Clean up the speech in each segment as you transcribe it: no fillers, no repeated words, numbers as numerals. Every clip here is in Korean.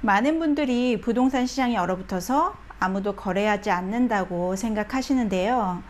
많은 분들이 부동산 시장이 얼어붙어서 아무도 거래하지 않는다고 생각하시는데요.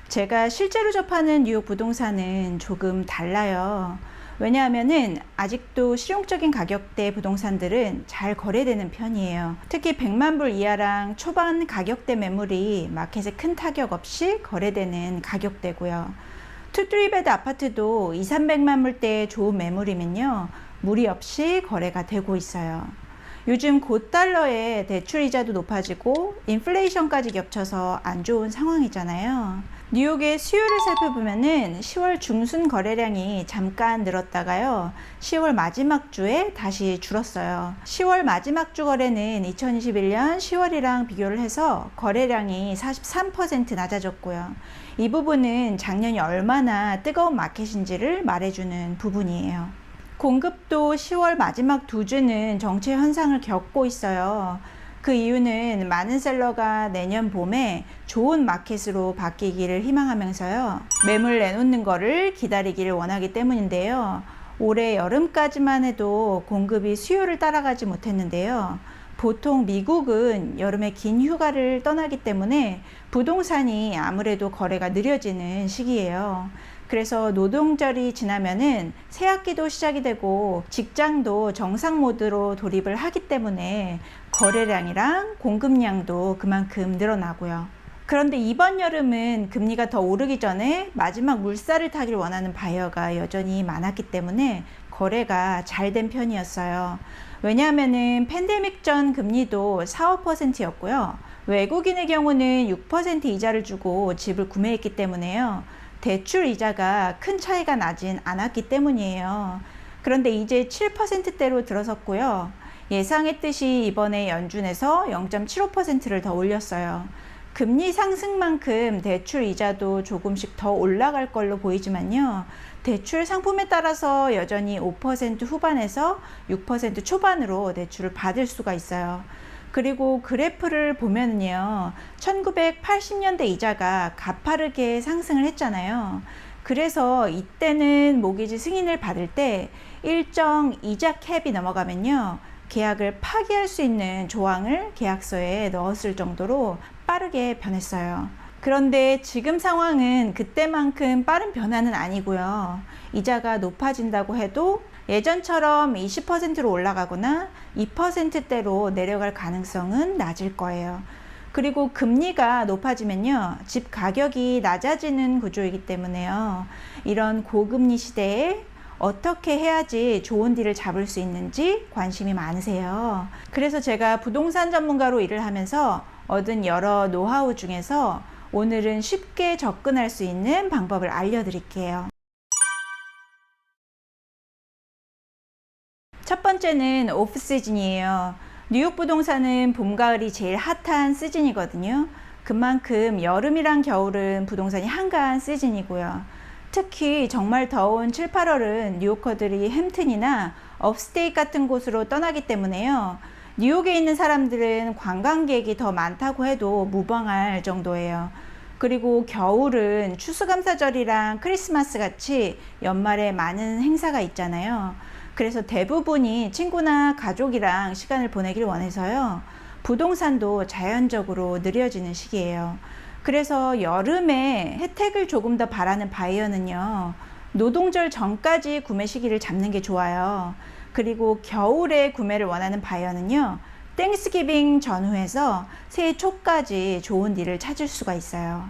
제가 실제로 접하는 뉴욕 부동산은 조금 달라요. 왜냐하면은 아직도 실용적인 가격대 부동산들은 잘 거래되는 편이에요. 특히 100만 불 이하랑 초반 가격대 매물이 마켓에 큰 타격 없이 거래되는 가격대고요. 2, 3베드 아파트도 2, 300만 불대의 좋은 매물이면요, 무리 없이 거래가 되고 있어요. 요즘 고달러의 대출이자도 높아지고 인플레이션까지 겹쳐서 안 좋은 상황이잖아요. 뉴욕의 수요를 살펴보면은 10월 중순 거래량이 잠깐 늘었다가요, 10월 마지막 주에 다시 줄었어요. 10월 마지막 주 거래는 2021년 10월이랑 비교를 해서 거래량이 43% 낮아졌고요. 이 부분은 작년이 얼마나 뜨거운 마켓인지를 말해주는 부분이에요. 공급도 10월 마지막 두 주는 정체 현상을 겪고 있어요. 그 이유는 많은 셀러가 내년 봄에 좋은 마켓으로 바뀌기를 희망하면서요, 매물 내놓는 거를 기다리기를 원하기 때문인데요. 올해 여름까지만 해도 공급이 수요를 따라가지 못했는데요. 보통 미국은 여름에 긴 휴가를 떠나기 때문에 부동산이 아무래도 거래가 느려지는 시기예요. 그래서 노동절이 지나면은 새학기도 시작이 되고 직장도 정상 모드로 돌입을 하기 때문에 거래량이랑 공급량도 그만큼 늘어나고요. 그런데 이번 여름은 금리가 더 오르기 전에 마지막 물살을 타길 원하는 바이어가 여전히 많았기 때문에 거래가 잘 된 편이었어요. 왜냐하면은 팬데믹 전 금리도 4, 5%였고요. 외국인의 경우는 6% 이자를 주고 집을 구매했기 때문에요, 대출 이자가 큰 차이가 나진 않았기 때문이에요. 그런데 이제 7%대로 들어섰고요. 예상했듯이 이번에 연준에서 0.75%를 더 올렸어요. 금리 상승만큼 대출 이자도 조금씩 더 올라갈 걸로 보이지만요, 대출 상품에 따라서 여전히 5% 후반에서 6% 초반으로 대출을 받을 수가 있어요. 그리고 그래프를 보면요, 1980년대 이자가 가파르게 상승을 했잖아요. 그래서 이때는 모기지 승인을 받을 때 일정 이자 캡이 넘어가면요, 계약을 파기할 수 있는 조항을 계약서에 넣었을 정도로 빠르게 변했어요. 그런데 지금 상황은 그때만큼 빠른 변화는 아니고요. 이자가 높아진다고 해도 예전처럼 20%로 올라가거나 2%대로 내려갈 가능성은 낮을 거예요. 그리고 금리가 높아지면요, 집 가격이 낮아지는 구조이기 때문에요, 이런 고금리 시대에 어떻게 해야지 좋은 딜을 잡을 수 있는지 관심이 많으세요. 그래서 제가 부동산 전문가로 일을 하면서 얻은 여러 노하우 중에서 오늘은 쉽게 접근할 수 있는 방법을 알려드릴게요. 첫 번째는 오프 시즌이에요. 뉴욕 부동산은 봄, 가을이 제일 핫한 시즌이거든요. 그만큼 여름이랑 겨울은 부동산이 한가한 시즌이고요. 특히 정말 더운 7, 8월은 뉴요커들이 햄튼이나 업스테이트 같은 곳으로 떠나기 때문에요, 뉴욕에 있는 사람들은 관광객이 더 많다고 해도 무방할 정도예요. 그리고 겨울은 추수감사절이랑 크리스마스 같이 연말에 많은 행사가 있잖아요. 그래서 대부분이 친구나 가족이랑 시간을 보내길 원해서요, 부동산도 자연적으로 느려지는 시기예요. 그래서 여름에 혜택을 조금 더 바라는 바이어는요, 노동절 전까지 구매 시기를 잡는 게 좋아요. 그리고 겨울에 구매를 원하는 바이어는요, 땡스기빙 전후해서 새해 초까지 좋은 딜을 찾을 수가 있어요.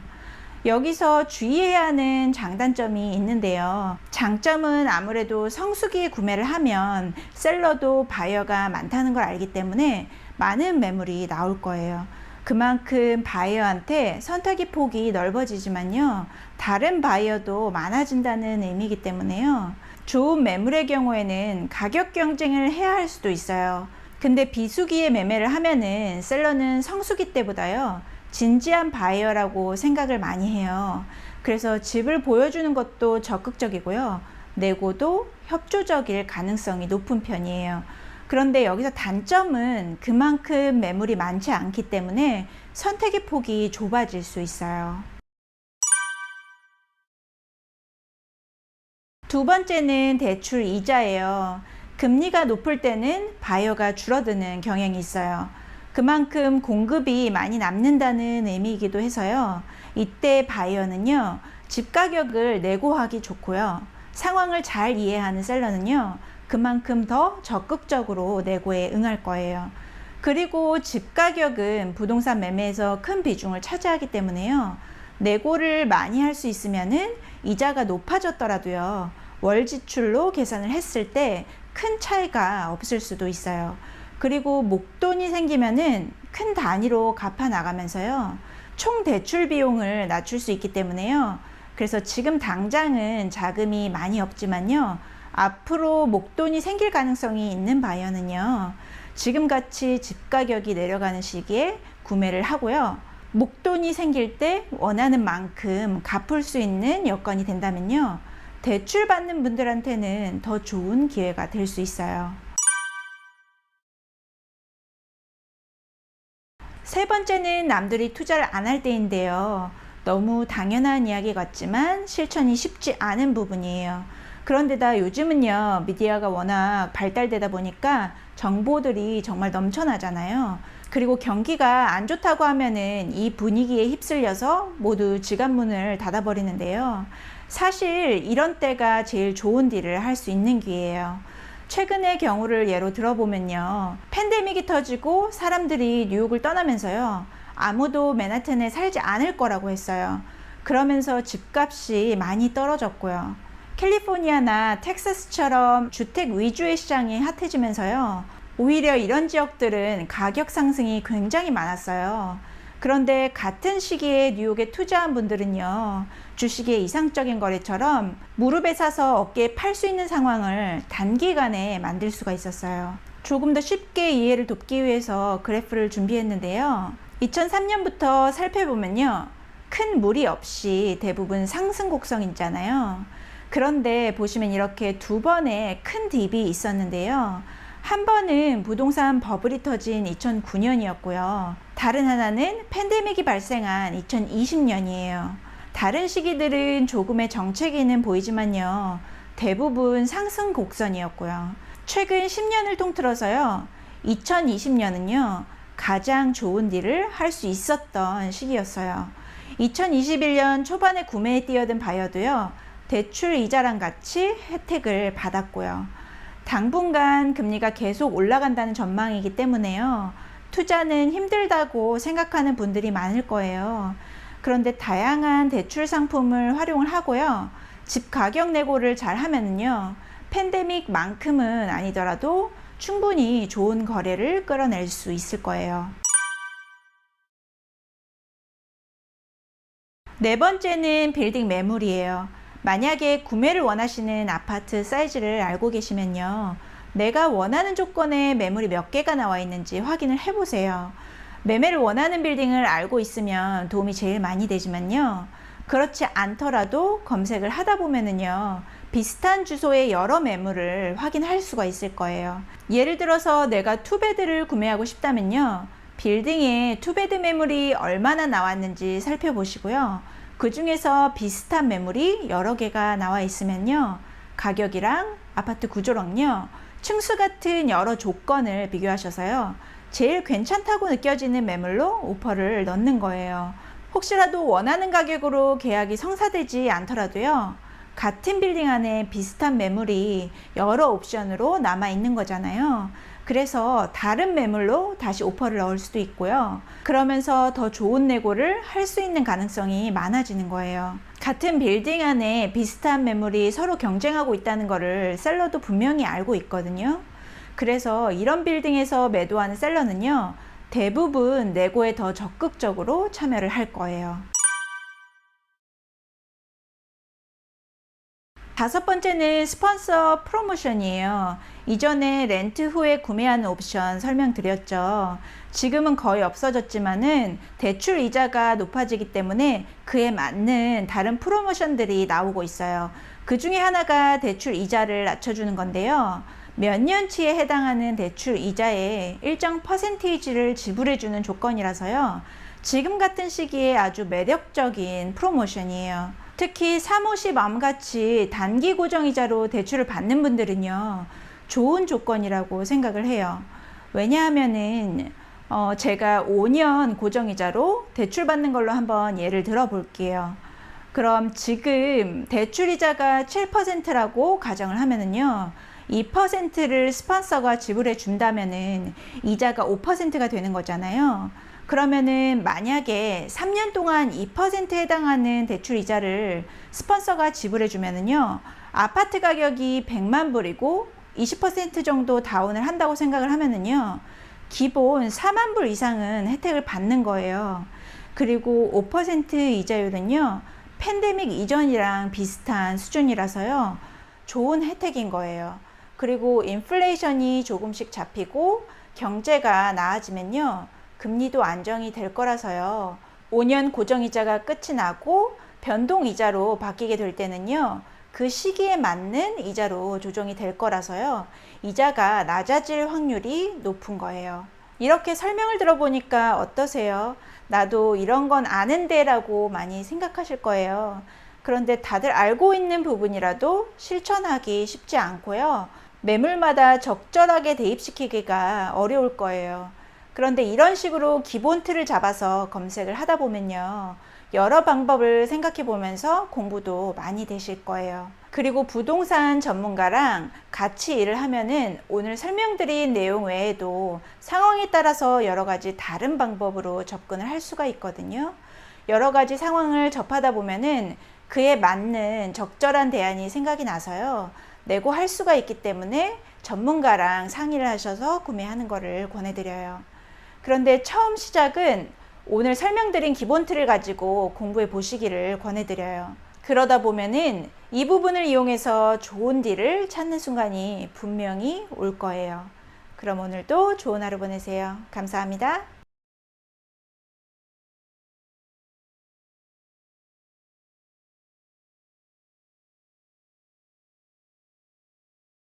여기서 주의해야 하는 장단점이 있는데요. 장점은 아무래도 성수기에 구매를 하면 셀러도 바이어가 많다는 걸 알기 때문에 많은 매물이 나올 거예요. 그만큼 바이어한테 선택의 폭이 넓어지지만요, 다른 바이어도 많아진다는 의미이기 때문에요, 좋은 매물의 경우에는 가격 경쟁을 해야 할 수도 있어요. 근데 비수기에 매매를 하면은 셀러는 성수기 때보다요, 진지한 바이어라고 생각을 많이 해요. 그래서 집을 보여주는 것도 적극적이고요, 내고도 협조적일 가능성이 높은 편이에요. 그런데 여기서 단점은 그만큼 매물이 많지 않기 때문에 선택의 폭이 좁아질 수 있어요. 두 번째는 대출 이자예요. 금리가 높을 때는 바이어가 줄어드는 경향이 있어요. 그만큼 공급이 많이 남는다는 의미이기도 해서요. 이때 바이어는요, 집 가격을 내고하기 좋고요. 상황을 잘 이해하는 셀러는요, 그만큼 더 적극적으로 내고에 응할 거예요. 그리고 집 가격은 부동산 매매에서 큰 비중을 차지하기 때문에요. 내고를 많이 할 수 있으면은 이자가 높아졌더라도요, 월 지출로 계산을 했을 때 큰 차이가 없을 수도 있어요. 그리고 목돈이 생기면은 큰 단위로 갚아 나가면서요, 총 대출 비용을 낮출 수 있기 때문에요. 그래서 지금 당장은 자금이 많이 없지만요, 앞으로 목돈이 생길 가능성이 있는 바이어는요, 지금같이 집 가격이 내려가는 시기에 구매를 하고요, 목돈이 생길 때 원하는 만큼 갚을 수 있는 여건이 된다면요, 대출 받는 분들한테는 더 좋은 기회가 될 수 있어요. 세 번째는 남들이 투자를 안 할 때인데요. 너무 당연한 이야기 같지만 실천이 쉽지 않은 부분이에요. 그런데다 요즘은요, 미디어가 워낙 발달되다 보니까 정보들이 정말 넘쳐나잖아요. 그리고 경기가 안 좋다고 하면은 이 분위기에 휩쓸려서 모두 지갑문을 닫아버리는데요. 사실 이런 때가 제일 좋은 딜을 할 수 있는 기회예요. 최근의 경우를 예로 들어보면요, 팬데믹이 터지고 사람들이 뉴욕을 떠나면서요, 아무도 맨하튼에 살지 않을 거라고 했어요. 그러면서 집값이 많이 떨어졌고요, 캘리포니아나 텍사스처럼 주택 위주의 시장이 핫해지면서요, 오히려 이런 지역들은 가격 상승이 굉장히 많았어요. 그런데 같은 시기에 뉴욕에 투자한 분들은요, 주식의 이상적인 거래처럼 무릎에 사서 어깨에 팔 수 있는 상황을 단기간에 만들 수가 있었어요. 조금 더 쉽게 이해를 돕기 위해서 그래프를 준비했는데요. 2003년부터 살펴보면요, 큰 무리 없이 대부분 상승 곡선이잖아요. 그런데 보시면 이렇게 두 번의 큰 딥이 있었는데요. 한 번은 부동산 버블이 터진 2009년이었고요. 다른 하나는 팬데믹이 발생한 2020년이에요. 다른 시기들은 조금의 정체기는 보이지만요, 대부분 상승 곡선이었고요. 최근 10년을 통틀어서요, 2020년은요, 가장 좋은 딜을 할 수 있었던 시기였어요. 2021년 초반에 구매에 뛰어든 바이어도요, 대출 이자랑 같이 혜택을 받았고요. 당분간 금리가 계속 올라간다는 전망이기 때문에요, 투자는 힘들다고 생각하는 분들이 많을 거예요. 그런데 다양한 대출 상품을 활용을 하고요, 집 가격 내고를 잘 하면은요, 팬데믹만큼은 아니더라도 충분히 좋은 거래를 끌어낼 수 있을 거예요. 네 번째는 빌딩 매물이에요. 만약에 구매를 원하시는 아파트 사이즈를 알고 계시면요, 내가 원하는 조건에 매물이 몇 개가 나와 있는지 확인을 해보세요. 매매를 원하는 빌딩을 알고 있으면 도움이 제일 많이 되지만요, 그렇지 않더라도 검색을 하다 보면은요, 비슷한 주소의 여러 매물을 확인할 수가 있을 거예요. 예를 들어서 내가 투베드를 구매하고 싶다면요, 빌딩에 투베드 매물이 얼마나 나왔는지 살펴보시고요, 그 중에서 비슷한 매물이 여러 개가 나와 있으면요, 가격이랑 아파트 구조랑요, 층수 같은 여러 조건을 비교하셔서요, 제일 괜찮다고 느껴지는 매물로 오퍼를 넣는 거예요. 혹시라도 원하는 가격으로 계약이 성사되지 않더라도요, 같은 빌딩 안에 비슷한 매물이 여러 옵션으로 남아 있는 거잖아요. 그래서 다른 매물로 다시 오퍼를 넣을 수도 있고요, 그러면서 더 좋은 내고를 할 수 있는 가능성이 많아지는 거예요. 같은 빌딩 안에 비슷한 매물이 서로 경쟁하고 있다는 거를 셀러도 분명히 알고 있거든요. 그래서 이런 빌딩에서 매도하는 셀러는요, 대부분 내고에 더 적극적으로 참여를 할 거예요. 다섯 번째는 스폰서 프로모션이에요. 이전에 렌트 후에 구매하는 옵션 설명드렸죠. 지금은 거의 없어졌지만은 대출 이자가 높아지기 때문에 그에 맞는 다른 프로모션들이 나오고 있어요. 그 중에 하나가 대출 이자를 낮춰주는 건데요, 몇 년치에 해당하는 대출 이자의 일정 퍼센테이지를 지불해주는 조건이라서요, 지금 같은 시기에 아주 매력적인 프로모션이에요. 특히 사모시 마음같이 단기 고정이자로 대출을 받는 분들은요, 좋은 조건이라고 생각을 해요. 왜냐하면은 제가 5년 고정이자로 대출받는 걸로 한번 예를 들어 볼게요. 그럼 지금 대출이자가 7%라고 가정을 하면은요, 2%를 스폰서가 지불해 준다면은 이자가 5%가 되는 거잖아요. 그러면은 만약에 3년 동안 2%에 해당하는 대출 이자를 스폰서가 지불해 주면은요, 아파트 가격이 100만 불이고 20% 정도 다운을 한다고 생각을 하면은요, 기본 4만 불 이상은 혜택을 받는 거예요. 그리고 5% 이자율은요, 팬데믹 이전이랑 비슷한 수준이라서요, 좋은 혜택인 거예요. 그리고 인플레이션이 조금씩 잡히고 경제가 나아지면요, 금리도 안정이 될 거라서요, 5년 고정이자가 끝이 나고 변동이자로 바뀌게 될 때는요, 그 시기에 맞는 이자로 조정이 될 거라서요, 이자가 낮아질 확률이 높은 거예요. 이렇게 설명을 들어보니까 어떠세요? 나도 이런 건 아는데 라고 많이 생각하실 거예요. 그런데 다들 알고 있는 부분이라도 실천하기 쉽지 않고요. 매물마다 적절하게 대입시키기가 어려울 거예요. 그런데 이런 식으로 기본 틀을 잡아서 검색을 하다 보면요, 여러 방법을 생각해 보면서 공부도 많이 되실 거예요. 그리고 부동산 전문가랑 같이 일을 하면은 오늘 설명드린 내용 외에도 상황에 따라서 여러 가지 다른 방법으로 접근을 할 수가 있거든요. 여러 가지 상황을 접하다 보면은 그에 맞는 적절한 대안이 생각이 나서요, 내고할 수가 있기 때문에 전문가랑 상의를 하셔서 구매하는 것을 권해드려요. 그런데 처음 시작은 오늘 설명드린 기본 틀을 가지고 공부해 보시기를 권해드려요. 그러다 보면은 이 부분을 이용해서 좋은 딜을 찾는 순간이 분명히 올 거예요. 그럼 오늘도 좋은 하루 보내세요. 감사합니다.